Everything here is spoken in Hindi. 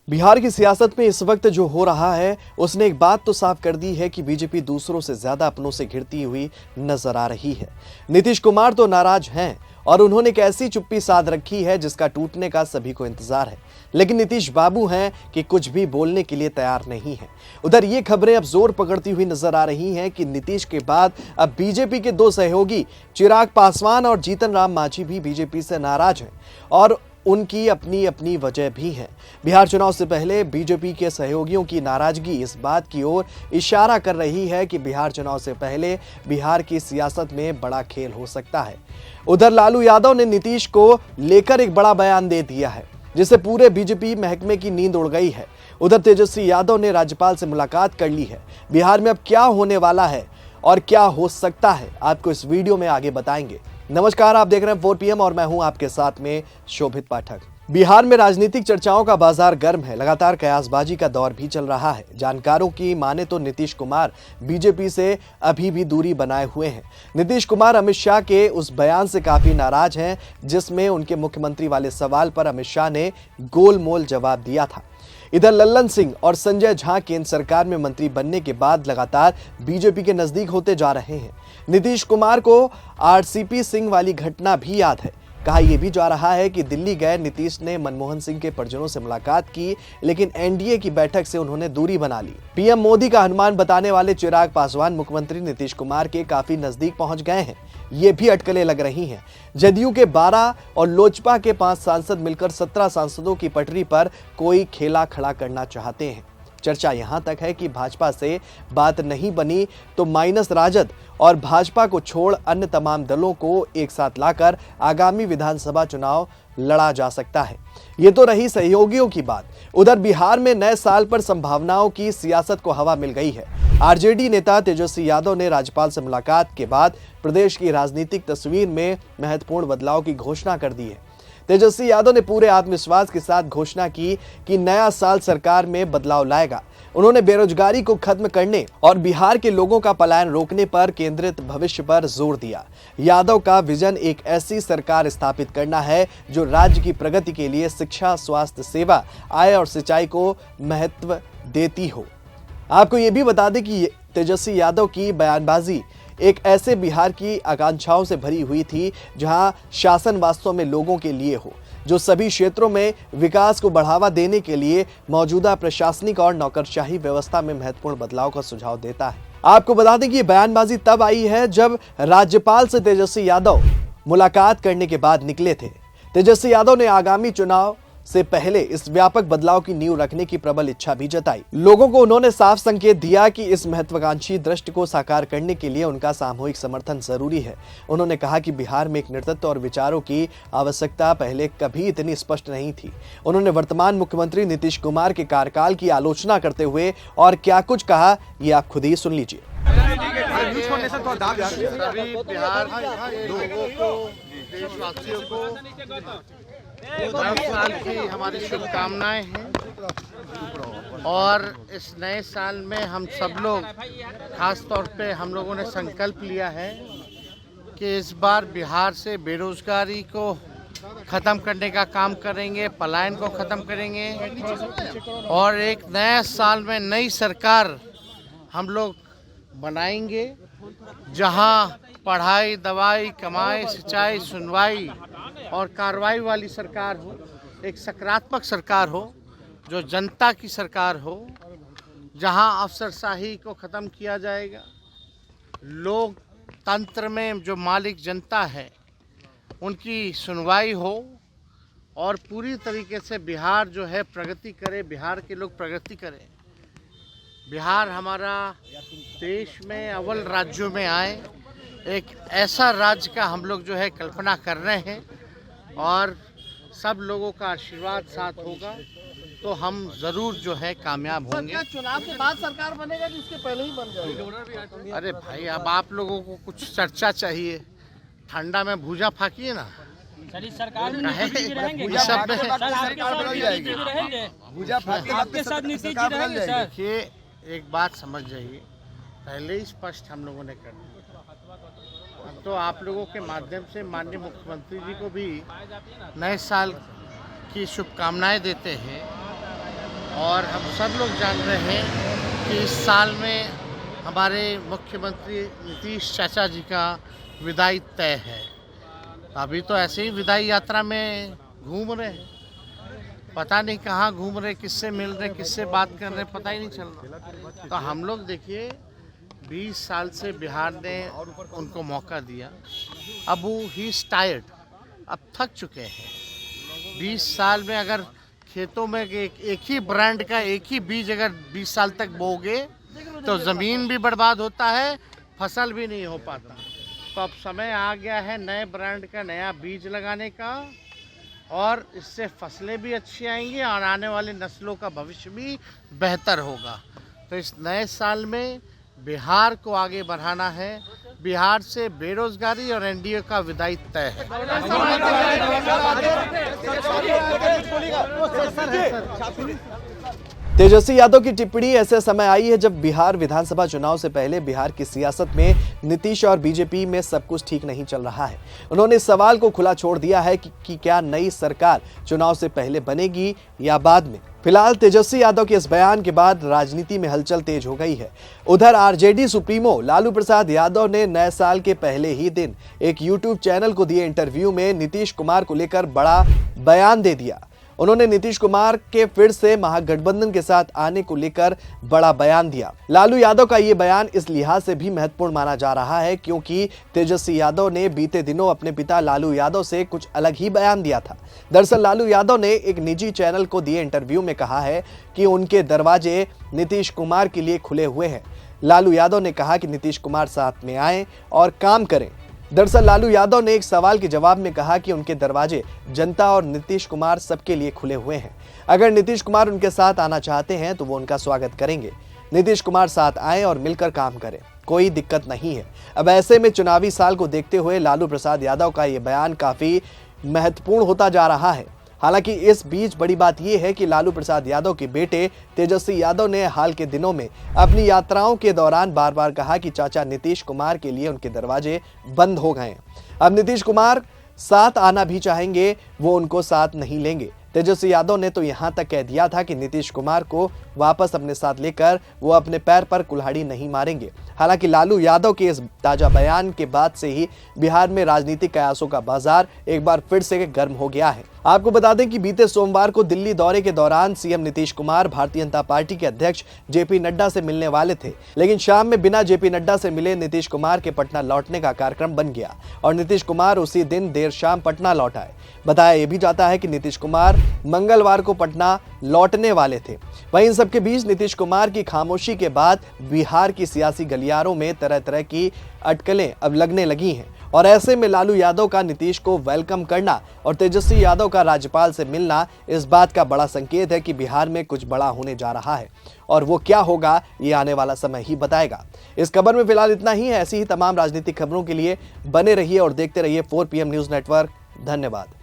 बिहार की सियासत में इस वक्त जो हो रहा है उसने एक बात तो साफ कर दी है कि बीजेपी दूसरों से ज्यादा अपनों से घिरती हुई नजर आ रही है। नीतीश कुमार तो नाराज हैं और उन्होंने एक ऐसी चुप्पी साध रखी है जिसका टूटने का सभी को इंतजार है, लेकिन नीतीश बाबू हैं कि कुछ भी बोलने के लिए तैयार नहीं है। उधर ये खबरें अब जोर पकड़ती हुई नजर आ रही हैं कि नीतीश के बाद अब बीजेपी के दो सहयोगी चिराग पासवान और जीतन राम मांझी भी बीजेपी से नाराज हैं और उनकी अपनी अपनी वजह भी है। बिहार चुनाव से पहले बीजेपी के सहयोगियों की नाराजगी इस बात की ओर इशारा कर रही है कि बिहार चुनाव से पहले बिहार की सियासत में बड़ा खेल हो सकता है। उधर लालू यादव ने नीतीश को लेकर एक बड़ा बयान दे दिया है जिससे पूरे बीजेपी महकमे की नींद उड़ गई है। उधर तेजस्वी यादव ने राज्यपाल से मुलाकात कर ली है। बिहार में अब क्या होने वाला है और क्या हो सकता है, आपको इस वीडियो में आगे बताएंगे। नमस्कार, आप देख रहे हैं 4 PM और मैं हूं आपके साथ में शोभित पाठक। बिहार में राजनीतिक चर्चाओं का बाजार गर्म है, लगातार कयासबाजी का दौर भी चल रहा है। जानकारों की माने तो नीतीश कुमार बीजेपी से अभी भी दूरी बनाए हुए हैं। नीतीश कुमार अमित शाह के उस बयान से काफी नाराज हैं जिसमें उनके मुख्यमंत्री वाले सवाल पर अमित शाह ने गोलमोल जवाब दिया था। इधर लल्लन सिंह और संजय झा केंद्र सरकार में मंत्री बनने के बाद लगातार बीजेपी के नजदीक होते जा रहे हैं। नीतीश कुमार को आरसीपी सिंह वाली घटना भी याद है। कहा यह भी जा रहा है कि दिल्ली गए नीतीश ने मनमोहन सिंह के परिजनों से मुलाकात की, लेकिन एनडीए की बैठक से उन्होंने दूरी बना ली। पीएम मोदी का अनुमान बताने वाले चिराग पासवान मुख्यमंत्री नीतीश कुमार के काफी नजदीक पहुंच गए हैं। ये भी अटकलें लग रही हैं। जदयू के 12 और लोजपा के 5 सांसद मिलकर 17 सांसदों की पटरी पर कोई खेला खड़ा करना चाहते हैं। चर्चा यहां तक है कि भाजपा से बात नहीं बनी तो माइनस राजद और भाजपा को छोड़ अन्य तमाम दलों को एक साथ लाकर आगामी विधानसभा चुनाव लड़ा जा सकता है। ये तो रही सहयोगियों की बात। उधर बिहार में नए साल पर संभावनाओं की सियासत को हवा मिल गई है। आरजेडी नेता तेजस्वी यादव ने राज्यपाल से मुलाकात के बाद प्रदेश की राजनीतिक तस्वीर में महत्वपूर्ण बदलाव की घोषणा कर दी है। तेजस्वी यादव ने पूरे आत्मविश्वास के साथ घोषणा की कि नया साल सरकार में बदलाव लाएगा। उन्होंने बेरोजगारी को खत्म करने और बिहार के लोगों का पलायन रोकने पर केंद्रित भविष्य पर जोर दिया। यादव का विजन एक ऐसी सरकार स्थापित करना है जो राज्य की प्रगति के लिए शिक्षा, स्वास्थ्य सेवा, आय और सिंचाई को महत्व देती हो। आपको ये भी बता दें कि तेजस्वी यादव की बयानबाजी एक ऐसे बिहार की आकांक्षाओं से भरी हुई थी जहां शासन वास्तव में लोगों के लिए हो, जो सभी क्षेत्रों में विकास को बढ़ावा देने के लिए मौजूदा प्रशासनिक और नौकरशाही व्यवस्था में महत्वपूर्ण बदलाव का सुझाव देता है। आपको बता दें कि ये बयानबाजी तब आई है जब राज्यपाल से तेजस्वी यादव मुलाकात करने के बाद निकले थे। तेजस्वी यादव ने आगामी चुनाव से पहले इस व्यापक बदलाव की नींव रखने की प्रबल इच्छा भी जताई। लोगों को उन्होंने साफ संकेत दिया कि इस महत्वाकांक्षी दृष्टि को साकार करने के लिए उनका सामूहिक समर्थन जरूरी है। उन्होंने कहा कि बिहार में एक नेतृत्व और विचारों की आवश्यकता पहले कभी इतनी स्पष्ट नहीं थी। उन्होंने वर्तमान मुख्यमंत्री नीतीश कुमार के कार्यकाल की आलोचना करते हुए और क्या कुछ कहा, ये आप खुद ही सुन लीजिए। नए साल की हमारी शुभकामनाएं हैं और इस नए साल में हम सब लोग, खास तौर पे हम लोगों ने संकल्प लिया है कि इस बार बिहार से बेरोजगारी को ख़त्म करने का काम करेंगे, पलायन को ख़त्म करेंगे और एक नया साल में नई सरकार हम लोग बनाएंगे जहां पढ़ाई, दवाई, कमाई, सिंचाई, सुनवाई और कार्रवाई वाली सरकार हो, एक सकारात्मक सरकार हो, जो जनता की सरकार हो, जहां अफसरशाही को ख़त्म किया जाएगा। लोकतंत्र में जो मालिक जनता है उनकी सुनवाई हो और पूरी तरीके से बिहार जो है प्रगति करे, बिहार के लोग प्रगति करें। बिहार हमारा देश में अव्वल राज्यों में आए, एक ऐसा राज्य का हम लोग जो है कल्पना कर रहे हैं और सब लोगों का आशीर्वाद साथ होगा तो हम जरूर जो है कामयाब होंगे। क्या चुनाव के बाद सरकार बनेगा कि उसके पहले ही बन जाएगा? अरे भाई, अब आप लोगों को कुछ चर्चा चाहिए, ठंडा में भूजा फाकिए ना। सरकार में देखिए, एक बात समझ जाइए, पहले ही स्पष्ट हम लोगों ने कर दिया। अब तो आप लोगों के माध्यम से माननीय मुख्यमंत्री जी को भी नए साल की शुभकामनाएं देते हैं और हम सब लोग जान रहे हैं कि इस साल में हमारे मुख्यमंत्री नीतीश चाचा जी का विदाई तय है। अभी तो ऐसे ही विदाई यात्रा में घूम रहे हैं, पता नहीं कहाँ घूम रहे, किससे मिल रहे, किससे बात कर रहे, पता ही नहीं चल रहा। तो हम लोग देखिए 20 साल से बिहार ने उनको मौका दिया, अब वो ही टायर्ड, अब थक चुके हैं। 20 साल में अगर खेतों में एक ही ब्रांड का एक ही बीज अगर 20 साल तक बोओगे तो ज़मीन भी बर्बाद होता है, फसल भी नहीं हो पाता। तो अब समय आ गया है नए ब्रांड का नया बीज लगाने का, और इससे फसलें भी अच्छी आएंगी और आने वाली नस्लों का भविष्य भी बेहतर होगा। तो इस नए साल में बिहार को आगे बढ़ाना है, बिहार से बेरोजगारी और एनडीए का विदाई तय है। तेजस्वी यादव की टिप्पणी ऐसे समय आई है जब बिहार विधानसभा चुनाव से पहले बिहार की सियासत में नीतीश और बीजेपी में सब कुछ ठीक नहीं चल रहा है। उन्होंने इस सवाल को खुला छोड़ दिया है कि क्या नई सरकार चुनाव से पहले बनेगी या बाद में। फिलहाल तेजस्वी यादव के इस बयान के बाद राजनीति में हलचल तेज हो गई है। उधर आरजेडी सुप्रीमो लालू प्रसाद यादव ने नए साल के पहले ही दिन एक यूट्यूब चैनल को दिए इंटरव्यू में नीतीश कुमार को लेकर बड़ा बयान दे दिया। उन्होंने नीतीश कुमार के फिर से महागठबंधन के साथ आने को लेकर बड़ा बयान दिया। लालू यादव का ये बयान इस लिहाज से भी महत्वपूर्ण माना जा रहा है क्योंकि तेजस्वी यादव ने बीते दिनों अपने पिता लालू यादव से कुछ अलग ही बयान दिया था। दरअसल लालू यादव ने एक निजी चैनल को दिए इंटरव्यू में कहा है कि उनके दरवाजे नीतीश कुमार के लिए खुले हुए हैं। लालू यादव ने कहा कि नीतीश कुमार साथ में आए और काम करें। दरअसल लालू यादव ने एक सवाल के जवाब में कहा कि उनके दरवाजे जनता और नीतीश कुमार सबके लिए खुले हुए हैं। अगर नीतीश कुमार उनके साथ आना चाहते हैं तो वो उनका स्वागत करेंगे। नीतीश कुमार साथ आए और मिलकर काम करें, कोई दिक्कत नहीं है। अब ऐसे में चुनावी साल को देखते हुए लालू प्रसाद यादव का ये बयान काफी महत्वपूर्ण होता जा रहा है। हालांकि इस बीच बड़ी बात यह है कि लालू प्रसाद यादव के बेटे तेजस्वी यादव ने हाल के दिनों में अपनी यात्राओं के दौरान बार बार कहा कि चाचा नीतीश कुमार के लिए उनके दरवाजे बंद हो गए। अब नीतीश कुमार साथ आना भी चाहेंगे, वो उनको साथ नहीं लेंगे। तेजस्वी यादव ने तो यहां तक कह दिया था कि नीतीश कुमार को वापस अपने साथ लेकर वो अपने पैर पर कुल्हाड़ी नहीं मारेंगे। हालांकि लालू यादव के इस ताजा बयान के बाद से ही बिहार में राजनीतिक कयासों का बाजार एक बार फिर से गर्म हो गया है। आपको बता दें कि बीते सोमवार को दिल्ली दौरे के दौरान सीएम नीतीश कुमार भारतीय जनता पार्टी के अध्यक्ष जेपी नड्डा से मिलने वाले थे, लेकिन शाम में बिना जेपी नड्डा से मिले नीतीश कुमार के पटना लौटने का कार्यक्रम बन गया और नीतीश कुमार उसी दिन देर शाम पटना लौट आए। बताया यह भी जाता है कि नीतीश कुमार मंगलवार को पटना लौटने वाले थे। वहीं इन सबके बीच नीतीश कुमार की खामोशी के बाद बिहार की सियासी गलियारों में तरह तरह की अटकलें अब लगने लगी हैं और ऐसे में लालू यादव का नीतीश को वेलकम करना और तेजस्वी यादव का राज्यपाल से मिलना इस बात का बड़ा संकेत है कि बिहार में कुछ बड़ा होने जा रहा है और वो क्या होगा ये आने वाला समय ही बताएगा। इस खबर में फिलहाल इतना ही है। ऐसी ही तमाम राजनीतिक खबरों के लिए बने रहिए और देखते रहिए 4 PM न्यूज़ नेटवर्क। धन्यवाद।